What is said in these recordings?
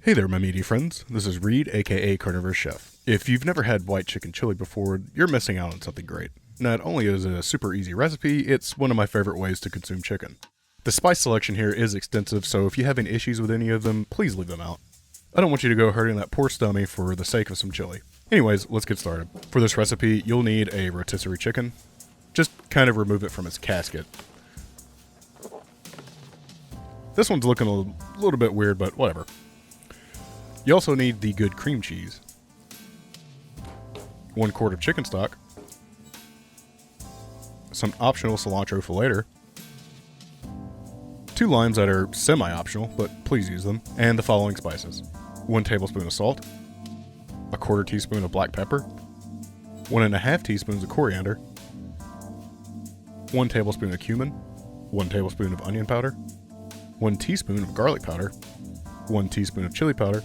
Hey there, my meaty friends. This is Reed, aka CarnivorousChef. If you've never had white chicken chili before, you're missing out on something great. Not only is it a super easy recipe, it's one of my favorite ways to consume chicken. The spice selection here is extensive, so if you have any issues with any of them, please leave them out. I don't want you to go hurting that poor stomach for the sake of some chili. Anyways, let's get started. For this recipe, you'll need a rotisserie chicken. Just kind of remove it from its casket. This one's looking a little bit weird, but whatever. You also need the good cream cheese, 1 quart of chicken stock, some optional cilantro for later, 2 limes that are semi-optional, but please use them, and the following spices: 1 tablespoon of salt, 1/4 teaspoon of black pepper, 1½ teaspoons of coriander, 1 tablespoon of cumin, 1 tablespoon of onion powder, 1 teaspoon of garlic powder, 1 teaspoon of chili powder,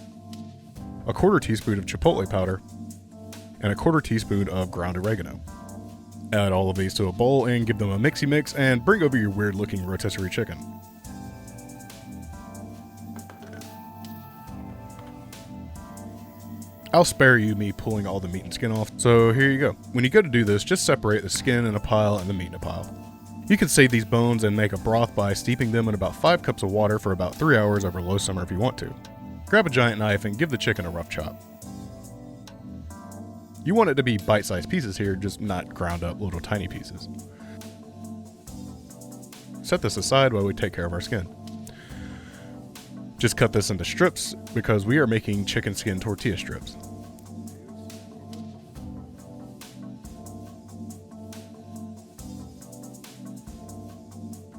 1/4 teaspoon of chipotle powder, and 1/4 teaspoon of ground oregano. Add all of these to a bowl and give them a mixy mix, and bring over your weird looking rotisserie chicken. I'll spare you me pulling all the meat and skin off, so here you go. When you go to do this, just separate the skin in a pile and the meat in a pile. You can save these bones and make a broth by steeping them in about 5 cups of water for about 3 hours over low summer if you want to. Grab a giant knife and give the chicken a rough chop. You want it to be bite-sized pieces here, just not ground up little tiny pieces. Set this aside while we take care of our skin. Just cut this into strips because we are making chicken skin tortilla strips.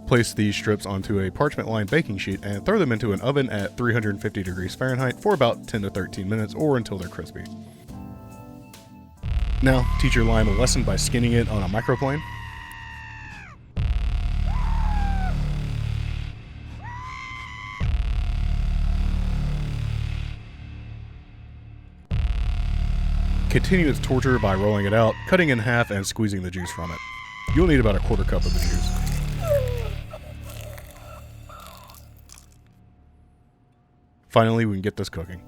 Place these strips onto a parchment-lined baking sheet and throw them into an oven at 350 degrees Fahrenheit for about 10 to 13 minutes or until they're crispy. Now, teach your lime a lesson by skinning it on a microplane. Continue its torture by rolling it out, cutting in half, and squeezing the juice from it. You'll need about 1/4 cup of the juice. Finally, we can get this cooking.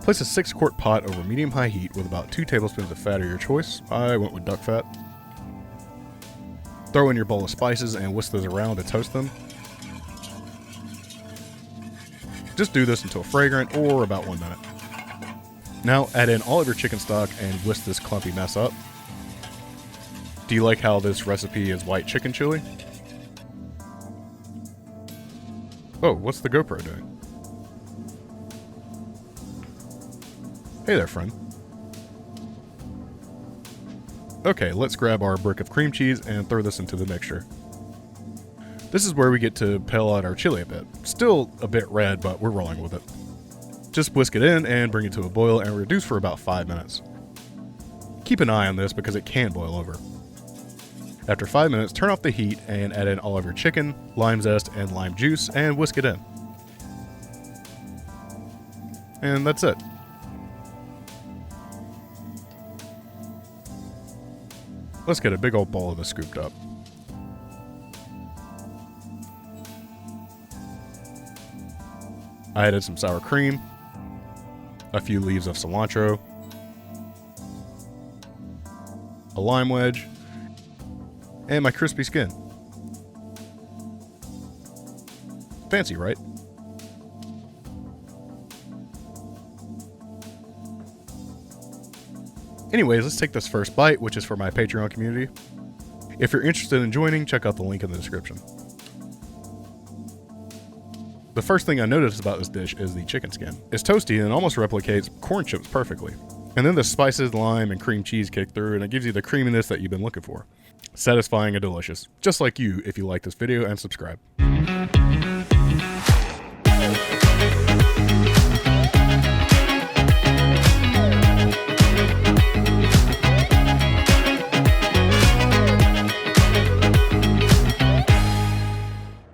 Place a 6-quart pot over medium-high heat with about 2 tablespoons of fat of your choice. I went with duck fat. Throw in your bowl of spices and whisk those around to toast them. Just do this until fragrant, or about 1 minute. Now add in all of your chicken stock and whisk this clumpy mess up. Do you like how this recipe is white chicken chili? Oh, what's the GoPro doing? Hey there, friend. Okay, let's grab our brick of cream cheese and throw this into the mixture. This is where we get to pale out our chili a bit. Still a bit red, but we're rolling with it. Just whisk it in and bring it to a boil and reduce for about 5 minutes. Keep an eye on this because it can boil over. After 5 minutes, turn off the heat and add in all of your chicken, lime zest, and lime juice and whisk it in. And that's it. Let's get a big old bowl of this scooped up. I added some sour cream, a few leaves of cilantro, a lime wedge, and my crispy skin. Fancy, right? Anyways, let's take this first bite, which is for my Patreon community. If you're interested in joining, check out the link in the description. The first thing I noticed about this dish is the chicken skin. It's toasty and almost replicates corn chips perfectly. And then the spices, lime, and cream cheese kick through, and it gives you the creaminess that you've been looking for. Satisfying and delicious. Just like you if you like this video and subscribe.